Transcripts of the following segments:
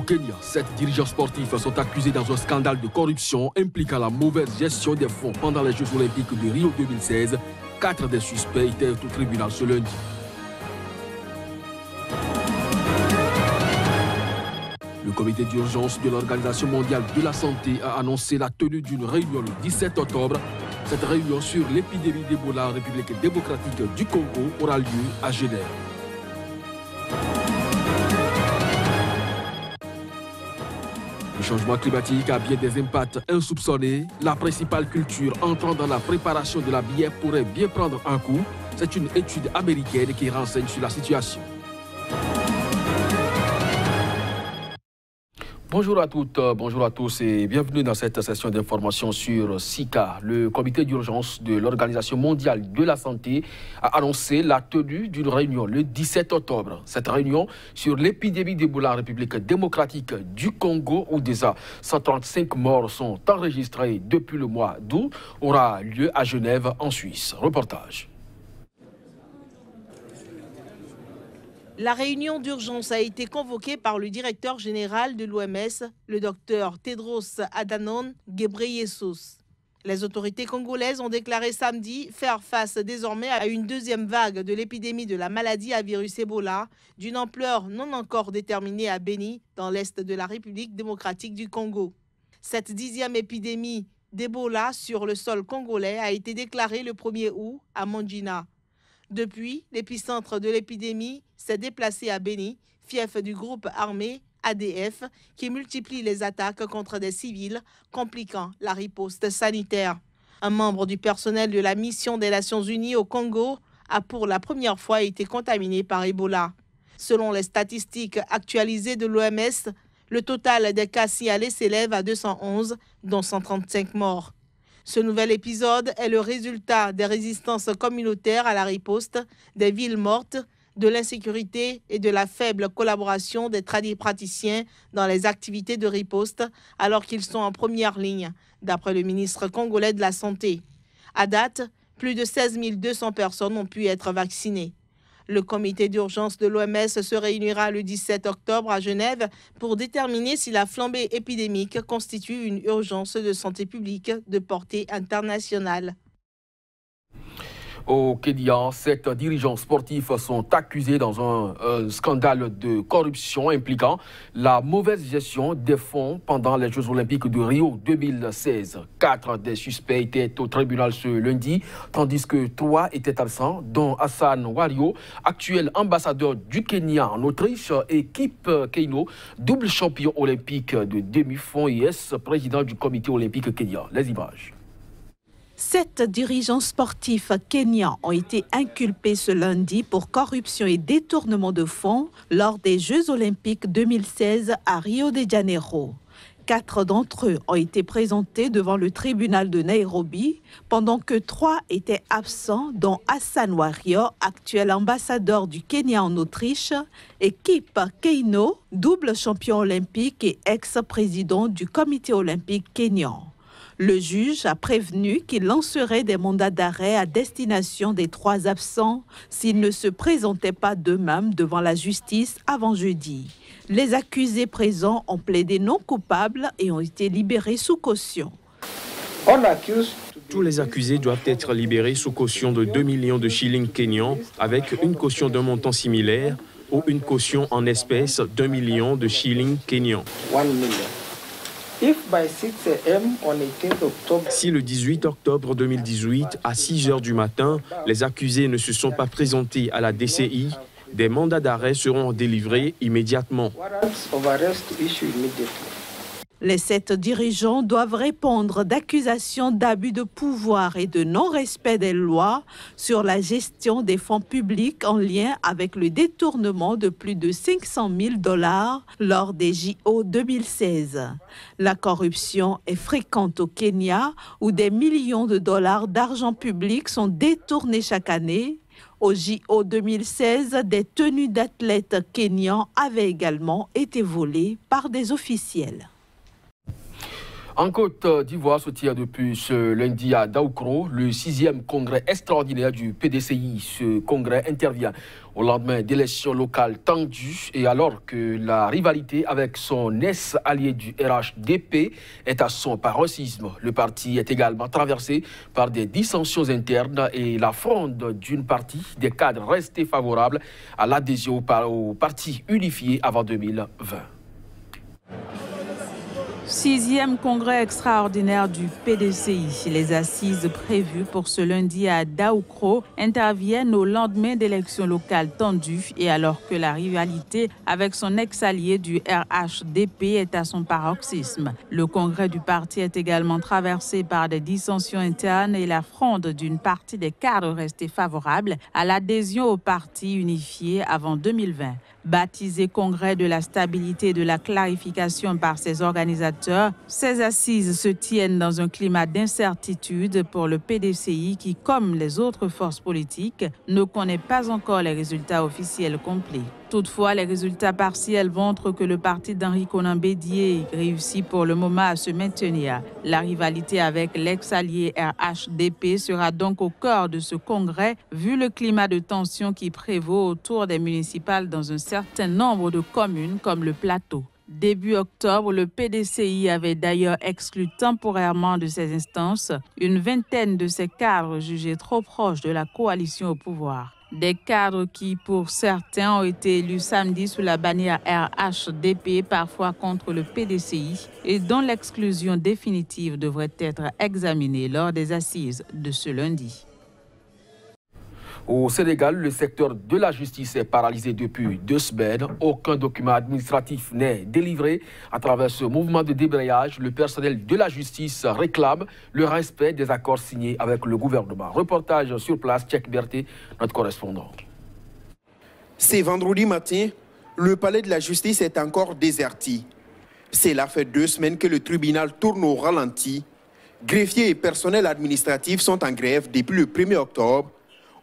Kenya, 7 dirigeants sportifs sont accusés dans un scandale de corruption impliquant la mauvaise gestion des fonds pendant les Jeux Olympiques de Rio 2016. 4 des suspects étaient au tribunal ce lundi. Le comité d'urgence de l'Organisation mondiale de la santé a annoncé la tenue d'une réunion le 17 octobre. Cette réunion sur l'épidémie d'Ebola en République démocratique du Congo aura lieu à Genève. Le changement climatique a bien des impacts insoupçonnés. La principale culture entrant dans la préparation de la bière pourrait bien prendre un coup. C'est une étude américaine qui renseigne sur la situation. Bonjour à toutes, bonjour à tous et bienvenue dans cette session d'information sur SICA. Le comité d'urgence de l'Organisation mondiale de la santé a annoncé la tenue d'une réunion le 17 octobre. Cette réunion sur l'épidémie d'Ebola en République démocratique du Congo, où déjà 135 morts sont enregistrés depuis le mois d'août, aura lieu à Genève en Suisse. Reportage. La réunion d'urgence a été convoquée par le directeur général de l'OMS, le docteur Tedros Adhanom Ghebreyesus. Les autorités congolaises ont déclaré samedi faire face désormais à une deuxième vague de l'épidémie de la maladie à virus Ebola, d'une ampleur non encore déterminée à Beni, dans l'est de la République démocratique du Congo. Cette 10e épidémie d'Ebola sur le sol congolais a été déclarée le 1er août à Mangina. Depuis, l'épicentre de l'épidémie s'est déplacé à Beni, fief du groupe armé ADF, qui multiplie les attaques contre des civils, compliquant la riposte sanitaire. Un membre du personnel de la mission des Nations Unies au Congo a pour la première fois été contaminé par Ebola. Selon les statistiques actualisées de l'OMS, le total des cas signalés s'élève à 211, dont 135 morts. Ce nouvel épisode est le résultat des résistances communautaires à la riposte, des villes mortes, de l'insécurité et de la faible collaboration des praticiens dans les activités de riposte, alors qu'ils sont en première ligne, d'après le ministre congolais de la Santé. À date, plus de 16 200 personnes ont pu être vaccinées. Le comité d'urgence de l'OMS se réunira le 17 octobre à Genève pour déterminer si la flambée épidémique constitue une urgence de santé publique de portée internationale. Au Kenya, 7 dirigeants sportifs sont accusés dans un scandale de corruption impliquant la mauvaise gestion des fonds pendant les Jeux Olympiques de Rio 2016. 4 des suspects étaient au tribunal ce lundi, tandis que 3 étaient absents, dont Hassan Wario, actuel ambassadeur du Kenya en Autriche, et Kip Keino, double champion olympique de demi-fond et ex-président du comité olympique kenyan. Les images. 7 dirigeants sportifs kenyans ont été inculpés ce lundi pour corruption et détournement de fonds lors des Jeux Olympiques 2016 à Rio de Janeiro. 4 d'entre eux ont été présentés devant le tribunal de Nairobi, pendant que 3 étaient absents, dont Hassan Wario, actuel ambassadeur du Kenya en Autriche, et Kip Keino, double champion olympique et ex-président du comité olympique kenyan. Le juge a prévenu qu'il lancerait des mandats d'arrêt à destination des 3 absents s'ils ne se présentaient pas d'eux-mêmes devant la justice avant jeudi. Les accusés présents ont plaidé non coupables et ont été libérés sous caution. Tous les accusés doivent être libérés sous caution de 2 millions de shillings kenyans avec une caution d'un montant similaire ou une caution en espèces d'1 million de shillings kenyans. Si le 18 octobre 2018, à 6 heures du matin, les accusés ne se sont pas présentés à la DCI, des mandats d'arrêt seront délivrés immédiatement. Les 7 dirigeants doivent répondre d'accusations d'abus de pouvoir et de non-respect des lois sur la gestion des fonds publics en lien avec le détournement de plus de 500 000 $ lors des JO 2016. La corruption est fréquente au Kenya, où des millions de dollars d'argent public sont détournés chaque année. Au JO 2016, des tenues d'athlètes kenyans avaient également été volées par des officiels. En Côte d'Ivoire se tient depuis ce lundi à Daoukro le 6e congrès extraordinaire du PDCI. Ce congrès intervient au lendemain d'élections locales tendues et alors que la rivalité avec son ex-allié du RHDP est à son paroxysme. Le parti est également traversé par des dissensions internes et la fronde d'une partie des cadres restés favorables à l'adhésion au parti unifié avant 2020. 6e congrès extraordinaire du PDCI. Les assises prévues pour ce lundi à Daoukro interviennent au lendemain d'élections locales tendues et alors que la rivalité avec son ex-allié du RHDP est à son paroxysme. Le congrès du parti est également traversé par des dissensions internes et la fronde d'une partie des cadres restés favorables à l'adhésion au parti unifié avant 2020. Baptisé Congrès de la stabilité et de la clarification par ses organisateurs, ces assises se tiennent dans un climat d'incertitude pour le PDCI qui, comme les autres forces politiques, ne connaît pas encore les résultats officiels complets. Toutefois, les résultats partiels montrent que le parti d'Henri Konan Bédié réussit pour le moment à se maintenir. La rivalité avec l'ex-allié RHDP sera donc au cœur de ce congrès, vu le climat de tension qui prévaut autour des municipales dans un certain nombre de communes comme le Plateau. Début octobre, le PDCI avait d'ailleurs exclu temporairement de ces instances une vingtaine de ses cadres jugés trop proches de la coalition au pouvoir. Des cadres qui, pour certains, ont été élus samedi sous la bannière RHDP, parfois contre le PDCI, et dont l'exclusion définitive devrait être examinée lors des assises de ce lundi. Au Sénégal, le secteur de la justice est paralysé depuis 2 semaines. Aucun document administratif n'est délivré. À travers ce mouvement de débrayage, le personnel de la justice réclame le respect des accords signés avec le gouvernement. Reportage sur place, Tchèque Berté, notre correspondant. C'est vendredi matin, le palais de la justice est encore déserti. Cela fait 2 semaines que le tribunal tourne au ralenti. Greffiers et personnel administratif sont en grève depuis le 1er octobre.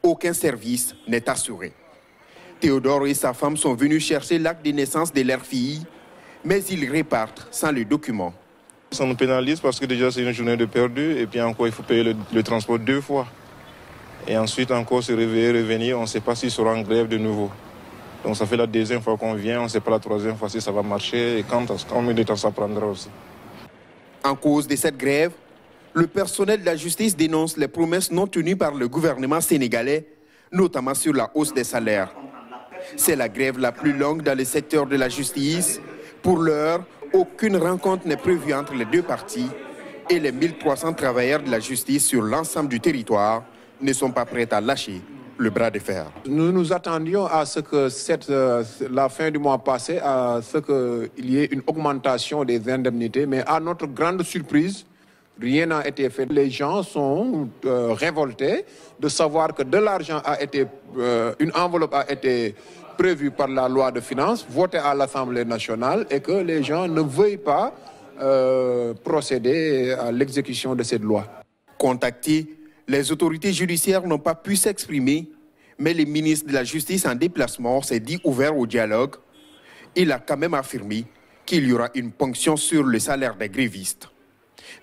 Aucun service n'est assuré. Théodore et sa femme sont venus chercher l'acte de naissance de leur fille, mais ils repartent sans le document. Ça nous pénalise parce que déjà c'est une journée de perdu et puis encore il faut payer le transport 2 fois. Et ensuite encore se réveiller, revenir, on ne sait pas s'ils seront en grève de nouveau. Donc ça fait la 2e fois qu'on vient, on ne sait pas la 3e fois si ça va marcher et combien de temps ça prendra aussi. En cause de cette grève, le personnel de la justice dénonce les promesses non tenues par le gouvernement sénégalais, notamment sur la hausse des salaires. C'est la grève la plus longue dans le secteur de la justice. Pour l'heure, aucune rencontre n'est prévue entre les 2 parties et les 1300 travailleurs de la justice sur l'ensemble du territoire ne sont pas prêts à lâcher le bras de fer. Nous nous attendions à ce que la fin du mois passé, à ce qu'il y ait une augmentation des indemnités, mais à notre grande surprise, rien n'a été fait. Les gens sont révoltés de savoir que de l'argent a été, une enveloppe a été prévue par la loi de finances, votée à l'Assemblée nationale, et que les gens ne veuillent pas procéder à l'exécution de cette loi. Contactés, les autorités judiciaires n'ont pas pu s'exprimer, mais le ministre de la Justice en déplacement s'est dit ouvert au dialogue. Il a quand même affirmé qu'il y aura une ponction sur le salaire des grévistes.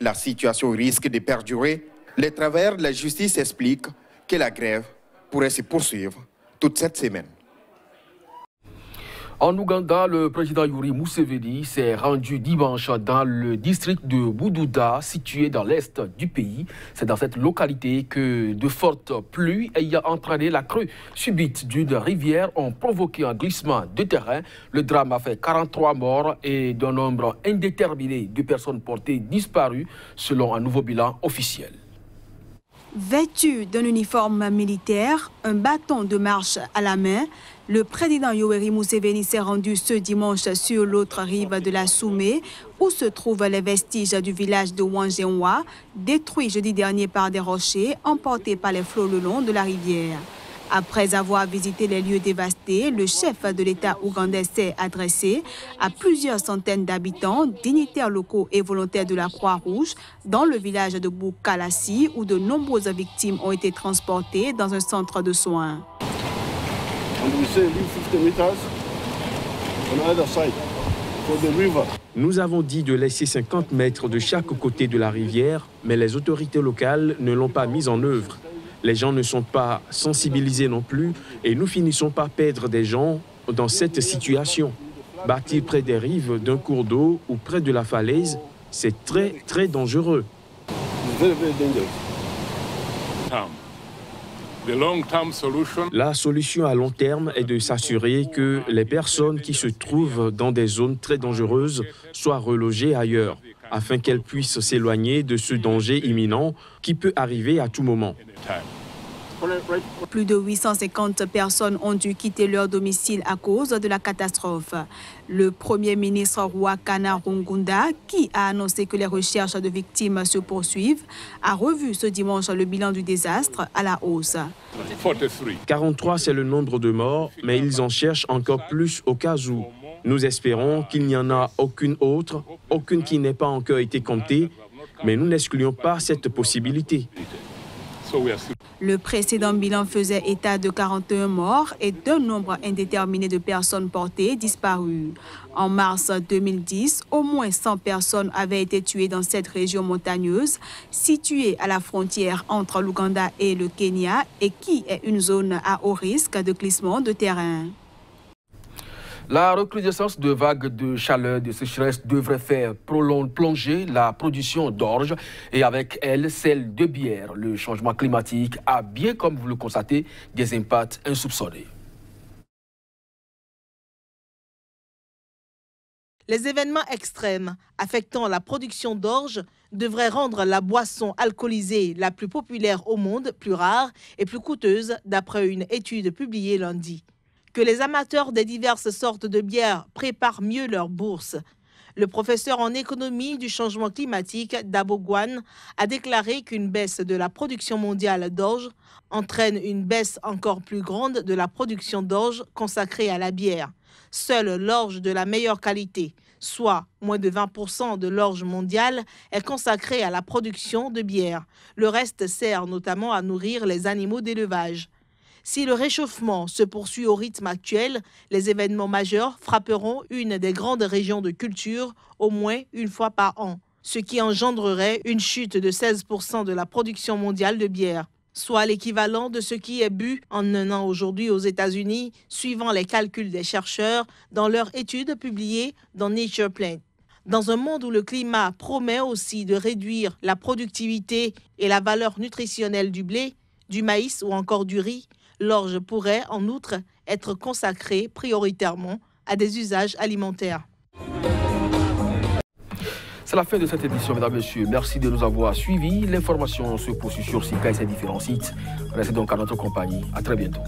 La situation risque de perdurer. Les travailleurs de la justice expliquent que la grève pourrait se poursuivre toute cette semaine. En Ouganda, le président Yoweri Museveni s'est rendu dimanche dans le district de Bududa, situé dans l'est du pays. C'est dans cette localité que de fortes pluies ayant entraîné la crue subite d'une rivière ont provoqué un glissement de terrain. Le drame a fait 43 morts et d'un nombre indéterminé de personnes portées disparues, selon un nouveau bilan officiel. Vêtu d'un uniforme militaire, un bâton de marche à la main, le président Yoweri Museveni s'est rendu ce dimanche sur l'autre rive de la Soumé, où se trouvent les vestiges du village de Wangenwa, détruit jeudi dernier par des rochers emportés par les flots le long de la rivière. Après avoir visité les lieux dévastés, le chef de l'État ougandais s'est adressé à plusieurs centaines d'habitants, dignitaires locaux et volontaires de la Croix-Rouge, dans le village de Bukalasi, où de nombreuses victimes ont été transportées dans un centre de soins. Nous avons dit de laisser 50 mètres de chaque côté de la rivière, mais les autorités locales ne l'ont pas mise en œuvre. Les gens ne sont pas sensibilisés non plus et nous finissons par perdre des gens dans cette situation. Bâtir près des rives d'un cours d'eau ou près de la falaise, c'est très dangereux. La solution à long terme est de s'assurer que les personnes qui se trouvent dans des zones très dangereuses soient relogées ailleurs, afin qu'elles puissent s'éloigner de ce danger imminent qui peut arriver à tout moment. Plus de 850 personnes ont dû quitter leur domicile à cause de la catastrophe. Le Premier ministre Ruakana Rungunda, qui a annoncé que les recherches de victimes se poursuivent, a revu ce dimanche le bilan du désastre à la hausse. 43, c'est le nombre de morts, mais ils en cherchent encore plus au cas où. Nous espérons qu'il n'y en a aucune autre, aucune qui n'ait pas encore été comptée, mais nous n'excluons pas cette possibilité. Le précédent bilan faisait état de 41 morts et d'un nombre indéterminé de personnes portées disparues. En mars 2010, au moins 100 personnes avaient été tuées dans cette région montagneuse, située à la frontière entre l'Ouganda et le Kenya et qui est une zone à haut risque de glissement de terrain. La recrudescence de vagues de chaleur, de sécheresse devrait faire plonger la production d'orge et avec elle celle de bière. Le changement climatique a bien, comme vous le constatez, des impacts insoupçonnés. Les événements extrêmes affectant la production d'orge devraient rendre la boisson alcoolisée la plus populaire au monde plus rare et plus coûteuse, d'après une étude publiée lundi. Que les amateurs des diverses sortes de bières préparent mieux leur bourse. Le professeur en économie du changement climatique, Dabo Gwan, a déclaré qu'une baisse de la production mondiale d'orge entraîne une baisse encore plus grande de la production d'orge consacrée à la bière. Seule l'orge de la meilleure qualité, soit moins de 20% de l'orge mondiale, est consacrée à la production de bière. Le reste sert notamment à nourrir les animaux d'élevage. Si le réchauffement se poursuit au rythme actuel, les événements majeurs frapperont une des grandes régions de culture au moins une fois par an, ce qui engendrerait une chute de 16% de la production mondiale de bière, soit l'équivalent de ce qui est bu en un an aujourd'hui aux États-Unis, suivant les calculs des chercheurs dans leur étude publiée dans Nature Plant. Dans un monde où le climat promet aussi de réduire la productivité et la valeur nutritionnelle du blé, du maïs ou encore du riz, l'orge pourrait, en outre, être consacrée prioritairement à des usages alimentaires. C'est la fin de cette édition, mesdames et messieurs. Merci de nous avoir suivis. L'information se poursuit sur Sika et ses différents sites. Restez donc à notre compagnie. À très bientôt.